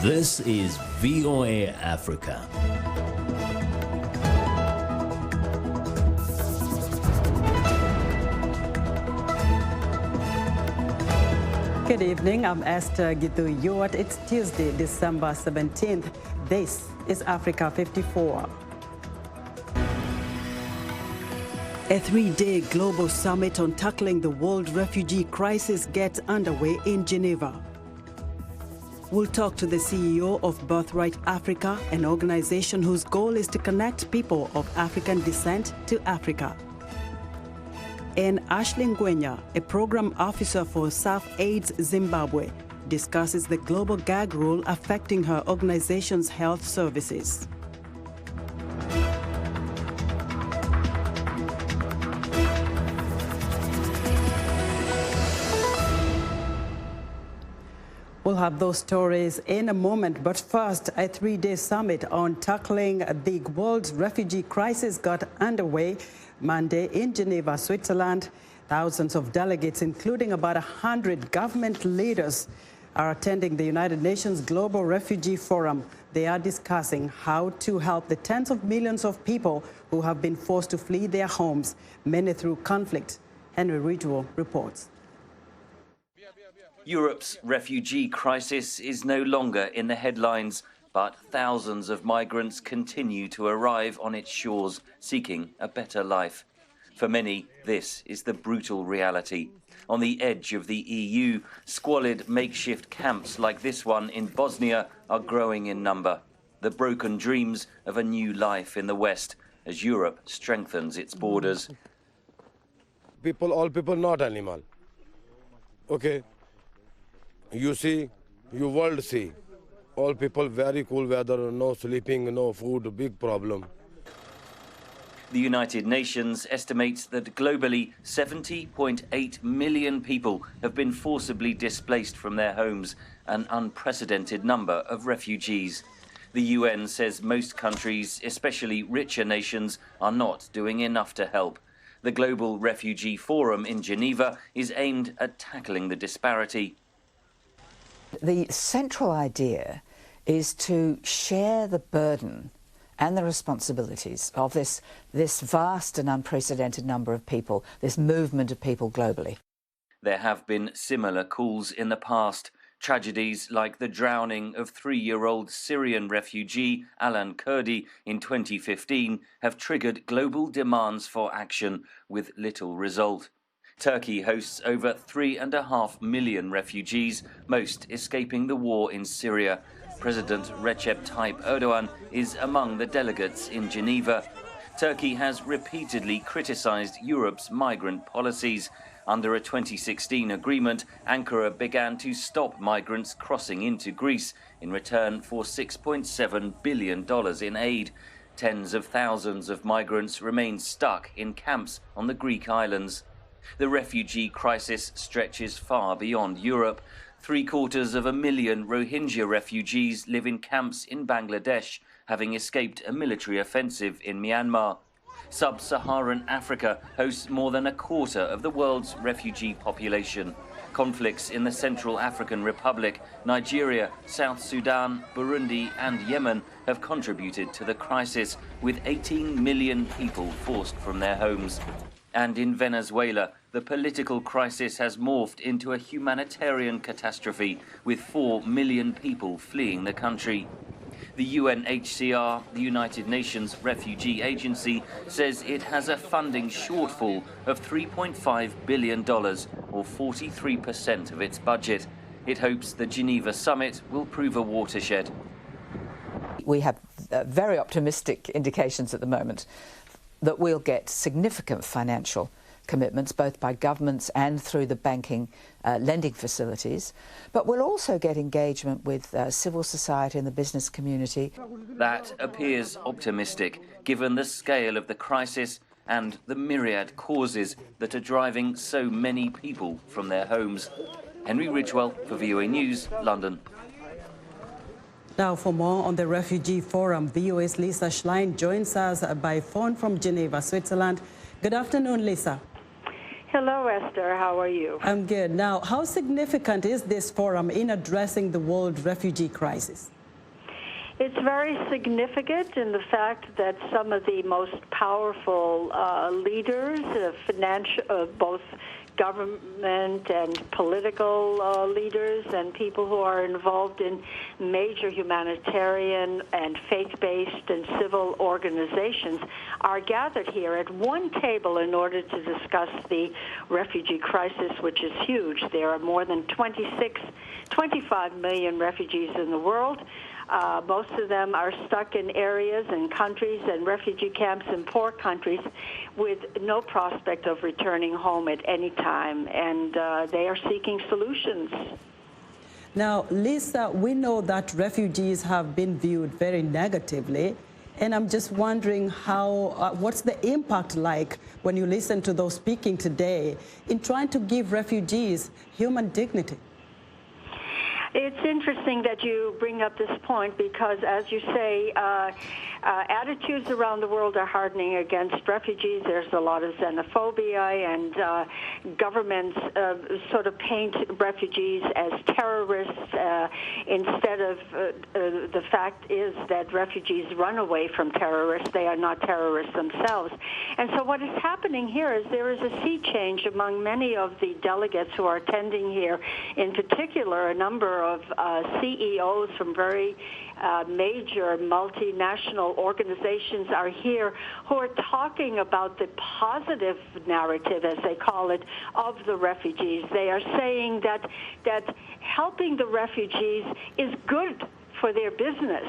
This is VOA Africa. Good evening, I'm Esther Gitu-Yuat. It's Tuesday, December 17th. This is Africa 54. A three-day global summit on tackling the world refugee crisis gets underway in Geneva. We'll talk to the CEO of Birthright Africa, an organization whose goal is to connect people of African descent to Africa. And Ashley Ngwenya, a program officer for Surf AIDS Zimbabwe, discusses the global gag rule affecting her organization's health services. We'll have those stories in a moment, but first, a three-day summit on tackling the world's refugee crisis got underway Monday in Geneva, Switzerland. Thousands of delegates, including about 100 government leaders, are attending the United Nations Global Refugee Forum. They are discussing how to help the tens of millions of people who have been forced to flee their homes, many through conflict. Henry Ridgewell reports. Europe's refugee crisis is no longer in the headlines, but thousands of migrants continue to arrive on its shores, seeking a better life. For many, this is the brutal reality. On the edge of the EU, squalid makeshift camps like this one in Bosnia are growing in number. The broken dreams of a new life in the West as Europe strengthens its borders. All people, not animal. Okay. You see, you world see. All people very cool weather, no sleeping, no food, big problem. The United Nations estimates that globally 70.8 million people have been forcibly displaced from their homes, an unprecedented number of refugees. The UN says most countries, especially richer nations, are not doing enough to help. The Global Refugee Forum in Geneva is aimed at tackling the disparity. The central idea is to share the burden and the responsibilities of this vast and unprecedented number of people, this movement of people globally. There have been similar calls in the past. Tragedies like the drowning of 3-year-old Syrian refugee Alan Kurdi in 2015 have triggered global demands for action with little result. Turkey hosts over 3.5 million refugees, most escaping the war in Syria. President Recep Tayyip Erdogan is among the delegates in Geneva. Turkey has repeatedly criticized Europe's migrant policies. Under a 2016 agreement, Ankara began to stop migrants crossing into Greece in return for $6.7 billion in aid. Tens of thousands of migrants remain stuck in camps on the Greek islands. The refugee crisis stretches far beyond Europe. 750,000 Rohingya refugees live in camps in Bangladesh, having escaped a military offensive in Myanmar. Sub-Saharan Africa hosts more than a quarter of the world's refugee population. Conflicts in the Central African Republic, Nigeria, South Sudan, Burundi and Yemen have contributed to the crisis, with 18 million people forced from their homes. And in Venezuela, the political crisis has morphed into a humanitarian catastrophe, with 4 million people fleeing the country. The UNHCR, the United Nations Refugee Agency, says it has a funding shortfall of $3.5 billion, or 43% of its budget. It hopes the Geneva summit will prove a watershed. We have very optimistic indications at the moment that we'll get significant financial commitments, both by governments and through the banking lending facilities. But we'll also get engagement with civil society and the business community. That appears optimistic, given the scale of the crisis and the myriad causes that are driving so many people from their homes. Henry Ridgewell for VOA News, London. Now, for more on the Refugee Forum, VOA's Lisa Schlein joins us by phone from Geneva, Switzerland. Good afternoon, Lisa. Hello, Esther. How are you? I'm good. Now, how significant is this forum in addressing the world refugee crisis? It's very significant in the fact that some of the most powerful leaders, both government and political leaders and people who are involved in major humanitarian and faith-based and civil organizations are gathered here at one table in order to discuss the refugee crisis, which is huge. There are more than 25 million refugees in the world. Most of them are stuck in areas and countries and refugee camps in poor countries with no prospect of returning home at any time, and they are seeking solutions. Now, Lisa, we know that refugees have been viewed very negatively, and I'm just wondering what's the impact like when you listen to those speaking today in trying to give refugees human dignity? It's interesting that you bring up this point because, as you say, attitudes around the world are hardening against refugees. There's a lot of xenophobia, and governments sort of paint refugees as terrorists instead of the fact is that refugees run away from terrorists. They are not terrorists themselves. And so what is happening here is there is a sea change among many of the delegates who are attending here. In particular, a number of CEOs from very major multinational organizations are here who are talking about the positive narrative, as they call it, of the refugees. They are saying that helping the refugees is good for their business,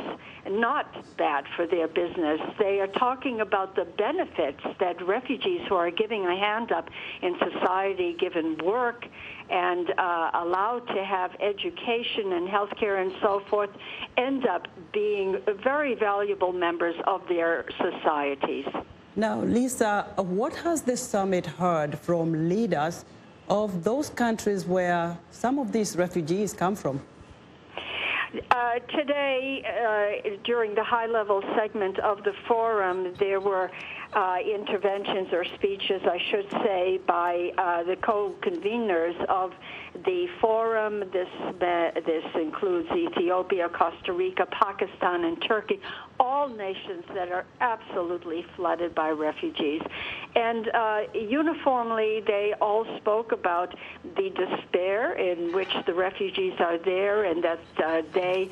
not bad for their business. They are talking about the benefits that refugees who are giving a hand up in society, given work, and allowed to have education and healthcare and so forth, end up being very valuable members of their societies. Now, Lisa, what has this summit heard from leaders of those countries where some of these refugees come from? Today, during the high-level segment of the forum, there were interventions or speeches, I should say, by the co-conveners of the forum. This includes Ethiopia, Costa Rica, Pakistan, and Turkey, all nations that are absolutely flooded by refugees. And uniformly, they all spoke about the despair in which the refugees are there, and that they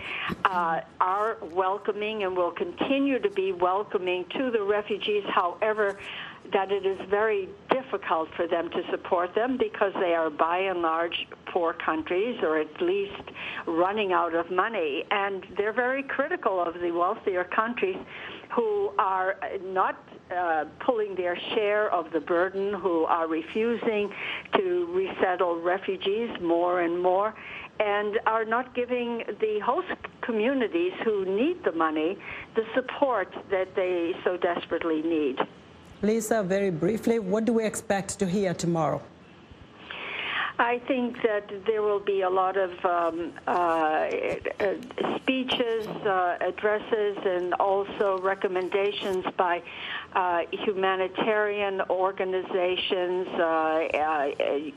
are welcoming and will continue to be welcoming to the refugees. However, that it is very difficult for them to support them because they are by and large poor countries, or at least running out of money. And they're very critical of the wealthier countries who are not pulling their share of the burden, who are refusing to resettle refugees more and more, and are not giving the host communities who need the money the support that they so desperately need. Lisa, very briefly, what do we expect to hear tomorrow? I think that there will be a lot of speeches, addresses, and also recommendations by humanitarian organizations,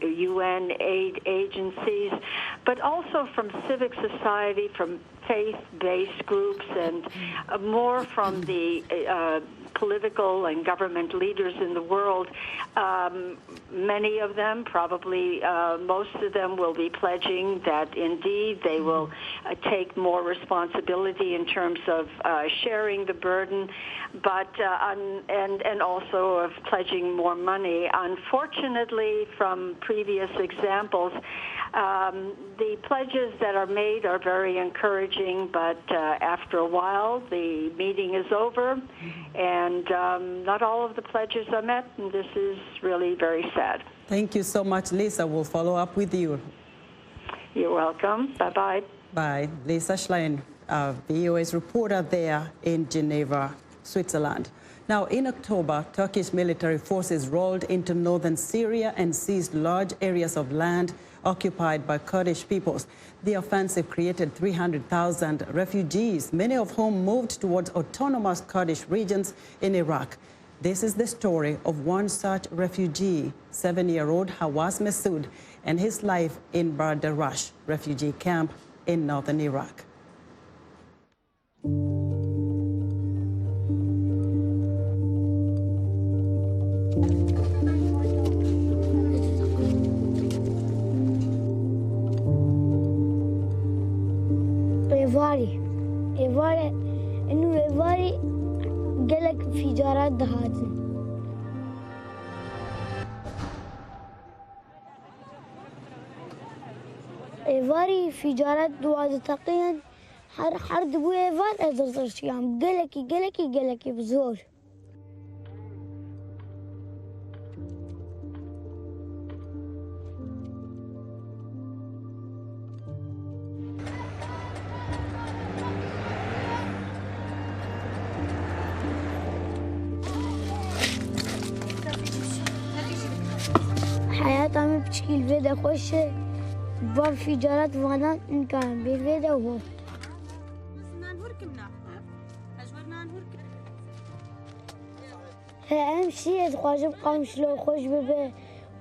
UN aid agencies, but also from civic society, from faith-based groups, and more from the political and government leaders in the world. Many of them, probably most of them, will be pledging that indeed they will take more responsibility in terms of sharing the burden, but and also of pledging more money. Unfortunately, from previous examples, the pledges that are made are very encouraging, but after a while, the meeting is over, and not all of the pledges are met, and this is really very sad. Thank you so much, Lisa. We'll follow up with you. You're welcome. Bye-bye. Bye. Lisa Schlein, VOA's reporter there in Geneva, Switzerland. Now, in October, Turkish military forces rolled into northern Syria and seized large areas of land occupied by Kurdish peoples. The offensive created 300,000 refugees, many of whom moved towards autonomous Kurdish regions in Iraq. This is the story of one such refugee, 7-year-old Hawas Masood, and his life in Bardarash refugee camp in northern Iraq. قالك في جارات دهاتن إيفاري في جارات دواد تقيا حرد بو إيفار أزرزر شيام قالكي بزور حياتي بتشكيل فيدا خوش باب في جارات فانا إن كان بفيدا وهو أهم شيء أتخواجب قام شلو خوش ببه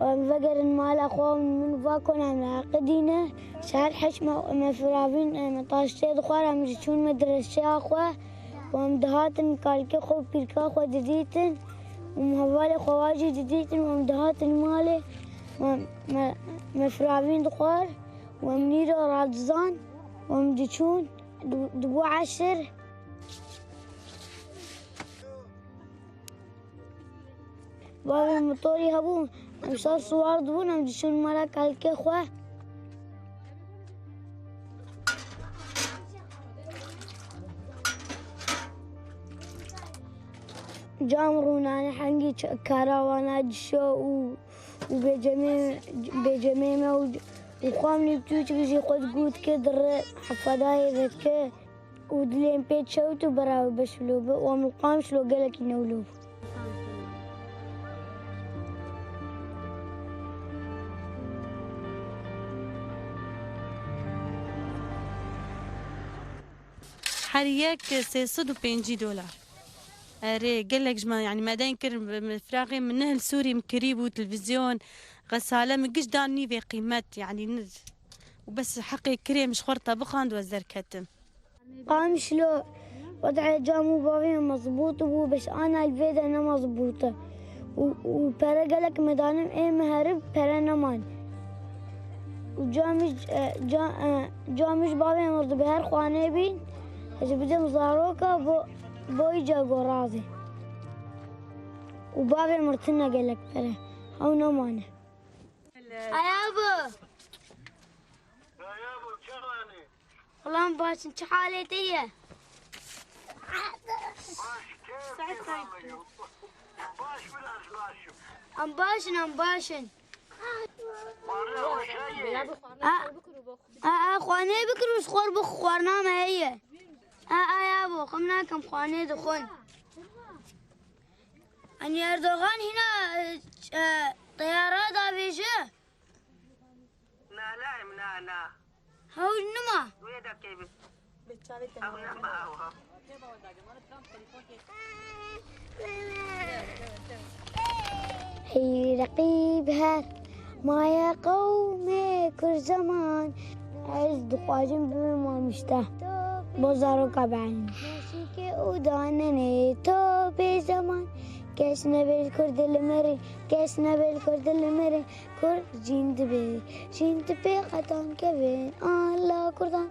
ومفقر المال أخوة من فاكون عم عقدينه شهر حشمة مفرابين مطاشتي دخوار عم جتشون مدرسة أخوة ومدهاتن كالكي خو بيركا أخوة جديدن ومهوالي خواجي جديدن ومدهاتن مالي مفرابين دخوار ومنيرو رادزان ومجتشون دبو 10 بابي المطوري هبو امسار صوار دبون امجشون مرا كالكي خواه جامرونا حنجي كاروانا جشو وبجميمة وخامني بتوش بيجي قد قود كدر حفظاي ذاتك ودلين بيت شوتو براو بشلوب ومقامش لو قالك ينولوب حرياك $650 أري قال لك جماعة يعني ما داين كرم فراغي من نهل سوري مكريب وتلفزيون غسالة مقش داني في قيمات يعني وبس حقي كريم شخورطة بخاند وزر كتم قام شلو وضع جامو بابي مضبوط بو بس أنا البيت أنا مضبوطة وبرا قالك مدانم إيه مهرب برا نمان وجامش بابي مرض بهر خواني بين إذا بدهم زاروكا بوي جاقو راضي وبابي مرتنا قالك برا أو نمانه أيابو شغلاني والله مباشن شو حالتي هي أمباشن خواني بكر وسخور بخورنا ما هي يابو خمنا كم خواني دخون أن أردوغان هنا طيارات أبيشة لا هو نما ويدا كيف هي رقيبها ما يا قومي كل زمان عز دخواجم بما مشتاه بزارو كبعين ماشيكي ودانني تو بزمان كيسنا بالكرد المري كرد جيند بي خطان كبين الله كردان.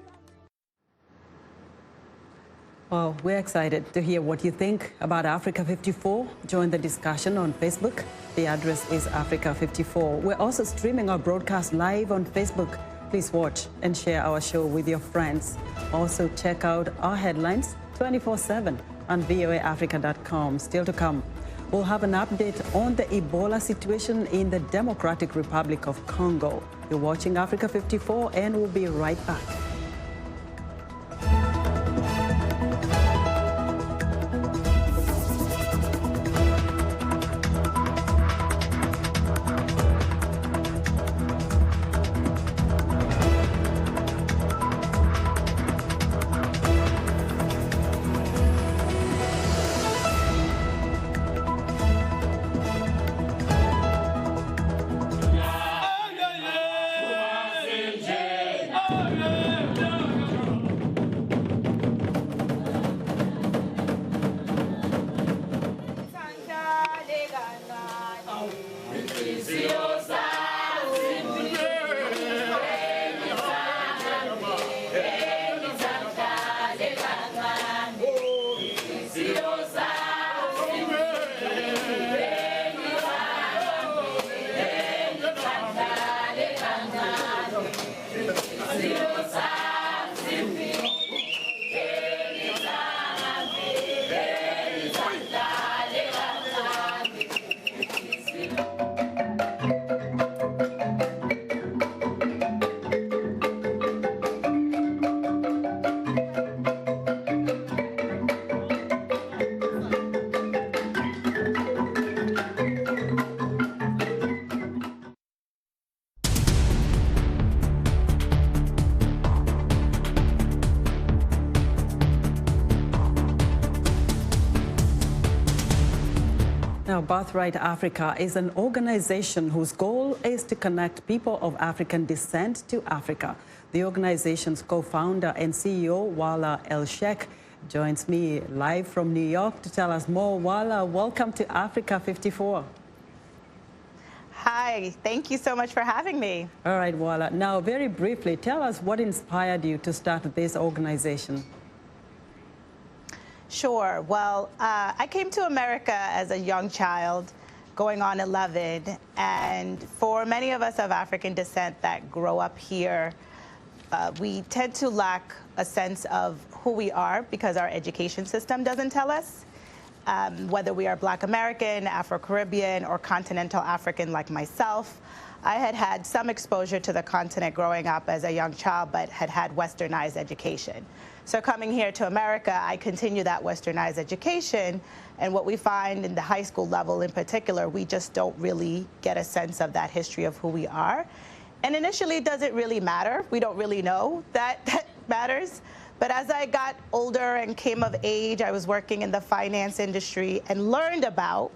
Well, we're excited to hear what you think about Africa 54. Join the discussion on Facebook. The address is Africa 54. We're also streaming our broadcast live on Facebook. Please watch and share our show with your friends. Also, check out our headlines 24/7 on voaafrica.com. Still to come, we'll have an update on the Ebola situation in the Democratic Republic of Congo. You're watching Africa 54, and we'll be right back. Now, Birthright Africa is an organization whose goal is to connect people of African descent to Africa. The organization's co-founder and CEO, Wala El-Sheikh, joins me live from New York to tell us more. Wala, welcome to Africa 54. Hi, thank you so much for having me. All right, Wala. Now, very briefly, tell us what inspired you to start this organization. Sure. Well, I came to America as a young child, going on 11, and for many of us of African descent that grow up here, we tend to lack a sense of who we are because our education system doesn't tell us. Whether we are Black American, Afro-Caribbean, or continental African like myself, I had had some exposure to the continent growing up as a young child, but had had westernized education. So coming here to America, I continue that westernized education, and what we find in the high school level in particular, we just don't really get a sense of that history of who we are. And initially, it doesn't really matter. We don't really know that matters. But as I got older and came of age, I was working in the finance industry and learned about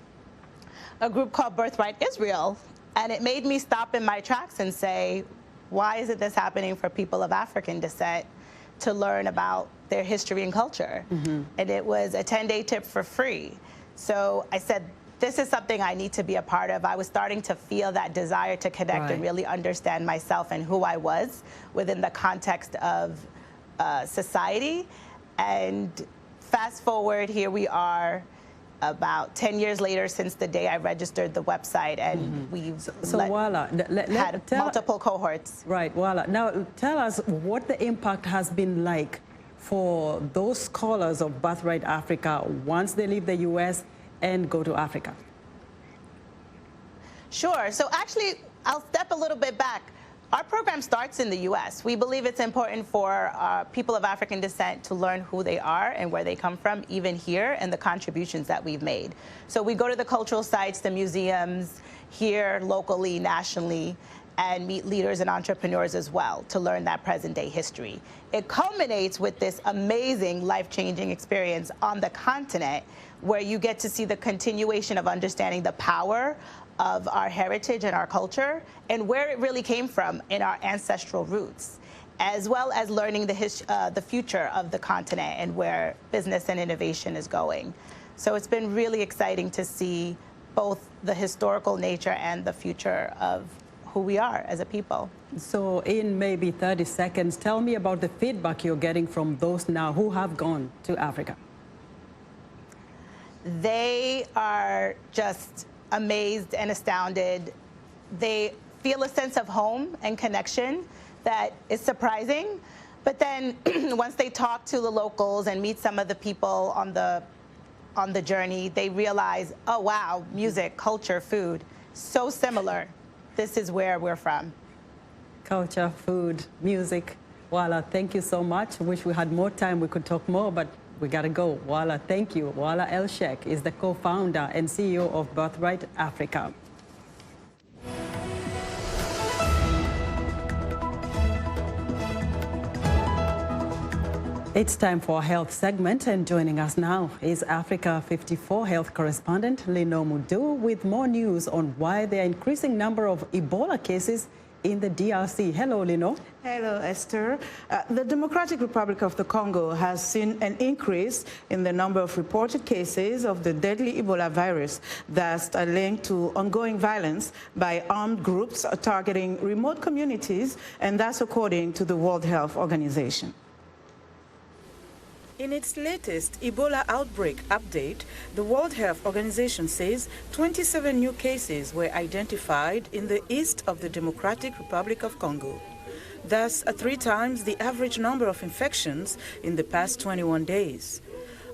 a group called Birthright Israel. And it made me stop in my tracks and say, why isn't this happening for people of African descent to learn about their history and culture? Mm-hmm. And it was a 10-day tip for free. So I said, this is something I need to be a part of. I was starting to feel that desire to connect and really understand myself and who I was within the context of society. And fast forward, here we are about 10 years later since the day I registered the website, and we've had multiple cohorts. Right, Wala. Now, tell us what the impact has been like for those scholars of Birthright Africa once they leave the U.S. and go to Africa. Sure. So actually, I'll step a little bit back. Our program starts in the U.S. We believe it's important for people of African descent to learn who they are and where they come from, even here, and the contributions that we've made. So we go to the cultural sites, the museums, here, locally, nationally, and meet leaders and entrepreneurs as well to learn that present-day history. It culminates with this amazing, life-changing experience on the continent where you get to see the continuation of understanding the power of our heritage and our culture and where it really came from in our ancestral roots, as well as learning the future of the continent and where business and innovation is going. So it's been really exciting to see both the historical nature and the future of who we are as a people. So in maybe 30 seconds, tell me about the feedback you're getting from those now who have gone to Africa. They are just amazed and astounded. They feel a sense of home and connection that is surprising. But then once they talk to the locals and meet some of the people on the journey, they realize, oh, wow, music, culture, food, so similar. This is where we're from. Culture, food, music. Wala, thank you so much. Wish we had more time. We could talk more, but we got to go. Wala, thank you. Wala El-Sheikh is the co-founder and CEO of Birthright Africa. It's time for our health segment, and joining us now is Africa 54 health correspondent Lino Mudu with more news on why there are increasing number of Ebola cases in the DRC. Hello, Lino. Hello, Esther. The Democratic Republic of the Congo has seen an increase in the number of reported cases of the deadly Ebola virus that's linked to ongoing violence by armed groups targeting remote communities, and that's according to the World Health Organization. In its latest Ebola outbreak update, the World Health Organization says 27 new cases were identified in the east of the Democratic Republic of Congo. Thus, 3 times the average number of infections in the past 21 days.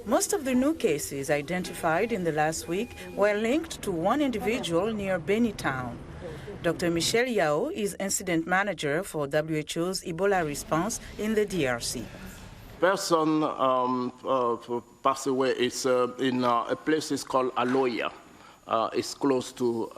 Most of the new cases identified in the last week were linked to one individual near Beni town. Dr. Michel Yao is incident manager for WHO's Ebola response in the DRC. Person passed away is in a place called Aloya. It's close to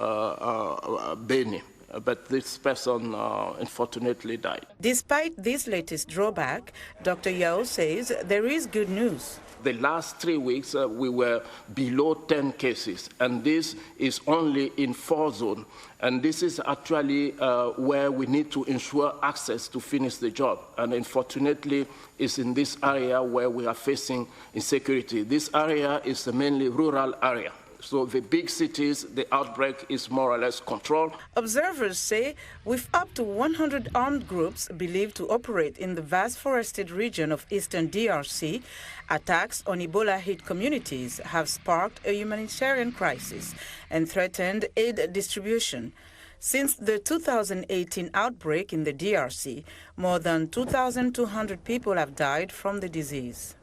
Beni. but this person unfortunately died. Despite this latest drawback, Dr. Yao says there is good news. The last 3 weeks, we were below 10 cases, and this is only in 4 zones. And this is actually where we need to ensure access to finish the job. And unfortunately, it's in this area where we are facing insecurity. This area is a mainly rural area. So the big cities, the outbreak is more or less controlled. Observers say with up to 100 armed groups believed to operate in the vast forested region of eastern DRC, attacks on Ebola-hit communities have sparked a humanitarian crisis and threatened aid distribution. Since the 2018 outbreak in the DRC, more than 2,200 people have died from the disease.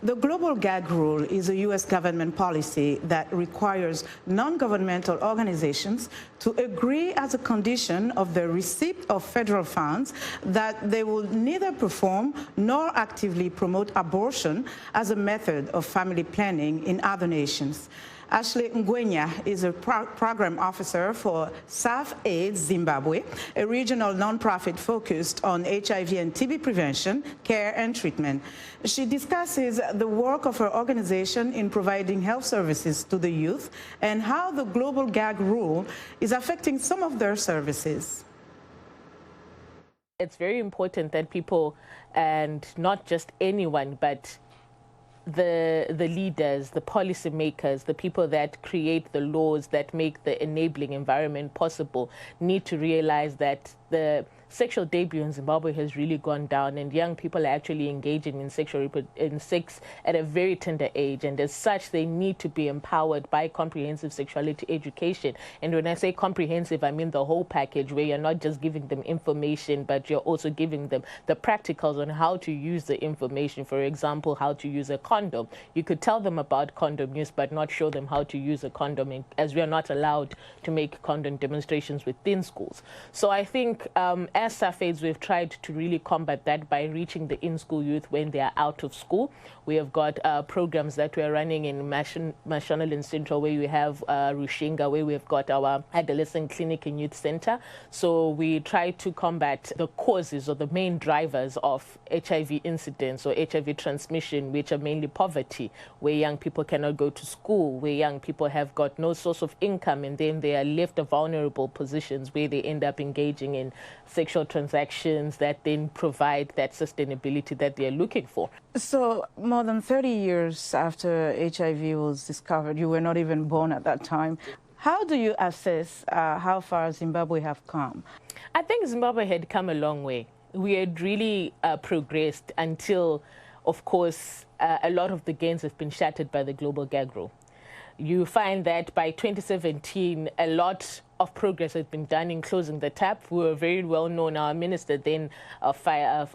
The global gag rule is a U.S. government policy that requires non-governmental organizations to agree as a condition of the receipt of federal funds that they will neither perform nor actively promote abortion as a method of family planning in other nations. Ashley Ngwenya is a program officer for SAF AIDS Zimbabwe, a regional nonprofit focused on HIV and TB prevention, care, and treatment. She discusses the work of her organization in providing health services to the youth and how the global gag rule is affecting some of their services. It's very important that people, and not just anyone, but the leaders, the policymakers, the people that create the laws that make the enabling environment possible, need to realize that the sexual debut in Zimbabwe has really gone down, and young people are actually engaging in sex at a very tender age, and as such they need to be empowered by comprehensive sexuality education. And when I say comprehensive, I mean the whole package, where you're not just giving them information, but you're also giving them the practicals on how to use the information. For example, how to use a condom. You could tell them about condom use but not show them how to use a condom, as we are not allowed to make condom demonstrations within schools. So I think as SAF AIDS, we've tried to really combat that by reaching the in-school youth when they are out of school. We have got programs that we are running in Mashonaland and Central, where we have Rushinga, where we've got our adolescent clinic and youth center. So we try to combat the causes or the main drivers of HIV incidence or HIV transmission, which are mainly poverty, where young people cannot go to school, where young people have got no source of income, and then they are left in vulnerable positions where they end up engaging in sexual transactions that then provide that sustainability that they're looking for. So more than 30 years after HIV was discovered, you were not even born at that time. How do you assess how far Zimbabwe have come? I think Zimbabwe had come a long way. We had really progressed until, of course, a lot of the gains have been shattered by the global gag rule. You find that by 2017, a lot of progress has been done in closing the tap. We were very well known. Our minister then of Health,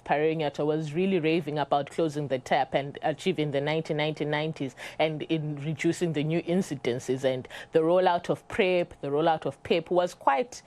Parengata, was really raving about closing the tap and achieving the 1990s and in reducing the new incidences. And the rollout of PrEP, the rollout of PEP was quite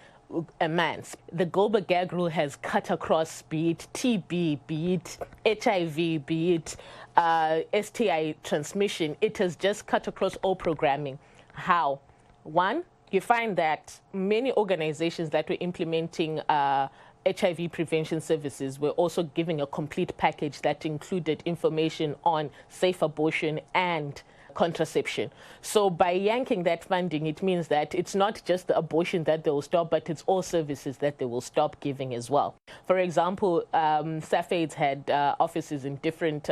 immense. The global gag rule has cut across, be it TB, be it HIV, be it STI transmission. It has just cut across all programming. How? One, you find that many organizations that were implementing HIV prevention services were also giving a complete package that included information on safe abortion and contraception. So by yanking that funding, it means that it's not just the abortion that they will stop, but it's all services that they will stop giving as well. For example, SAF AIDS had offices in different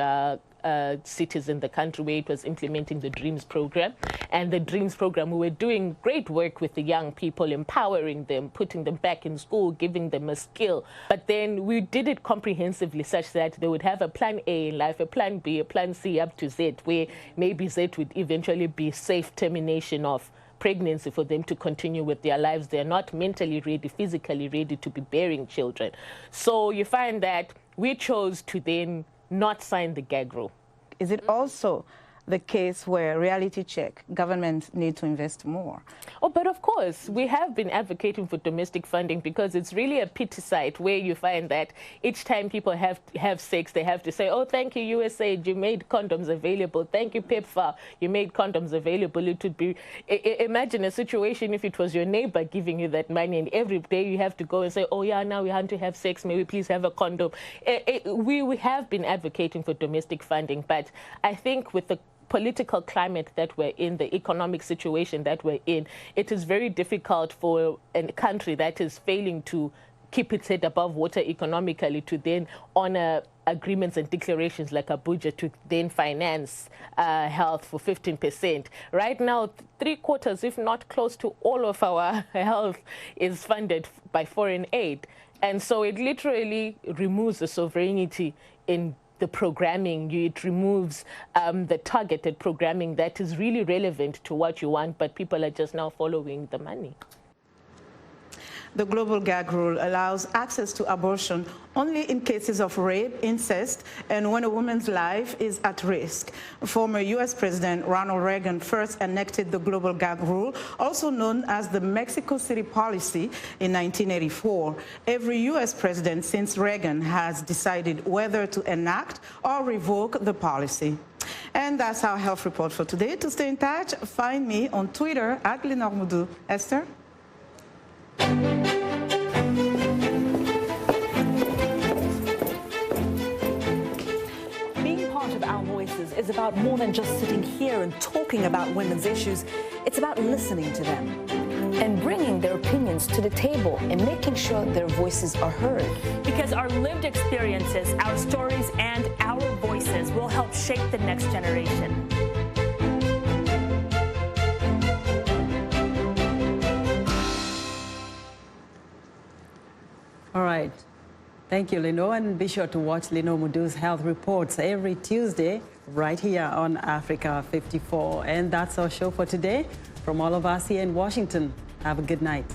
cities in the country where it was implementing the DREAMS program. And the DREAMS program, we were doing great work with the young people, empowering them, putting them back in school, giving them a skill. But then we did it comprehensively such that they would have a plan A in life, a plan B, a plan C up to Z, where maybe Z would eventually be safe termination of pregnancy for them to continue with their lives. They're not mentally ready, physically ready to be bearing children. So you find that we chose to then not sign the gag rule. Is it also the case where reality check, governments need to invest more. Oh, but of course, we have been advocating for domestic funding because it's really a pity site where you find that each time people have sex, they have to say, oh, thank you, USAID, you made condoms available. Thank you, PEPFAR, you made condoms available. It would be, imagine a situation if it was your neighbor giving you that money and every day you have to go and say, oh, yeah, now we want to have sex, may we please have a condom. We have been advocating for domestic funding, but I think with the political climate that we're in, the economic situation that we're in, it is very difficult for a country that is failing to keep its head above water economically to then honor agreements and declarations like Abuja to then finance health for 15%. Right now, 3/4, if not close to all of our health is funded by foreign aid. And so it literally removes the sovereignty in the programming. It removes the targeted programming that is really relevant to what you want, but people are just now following the money. The global gag rule allows access to abortion only in cases of rape, incest, and when a woman's life is at risk. Former U.S. President Ronald Reagan first enacted the global gag rule, also known as the Mexico City policy, in 1984. Every U.S. president since Reagan has decided whether to enact or revoke the policy. And that's our health report for today. To stay in touch, find me on Twitter at Lenore Moudou. Esther? Being part of Our Voices is about more than just sitting here and talking about women's issues. It's about listening to them and bringing their opinions to the table and making sure their voices are heard. Because our lived experiences, our stories, and our voices will help shape the next generation. All right. Thank you, Lenore, and be sure to watch Lenore Moudou's health reports every Tuesday right here on Africa 54. And that's our show for today. From all of us here in Washington, have a good night.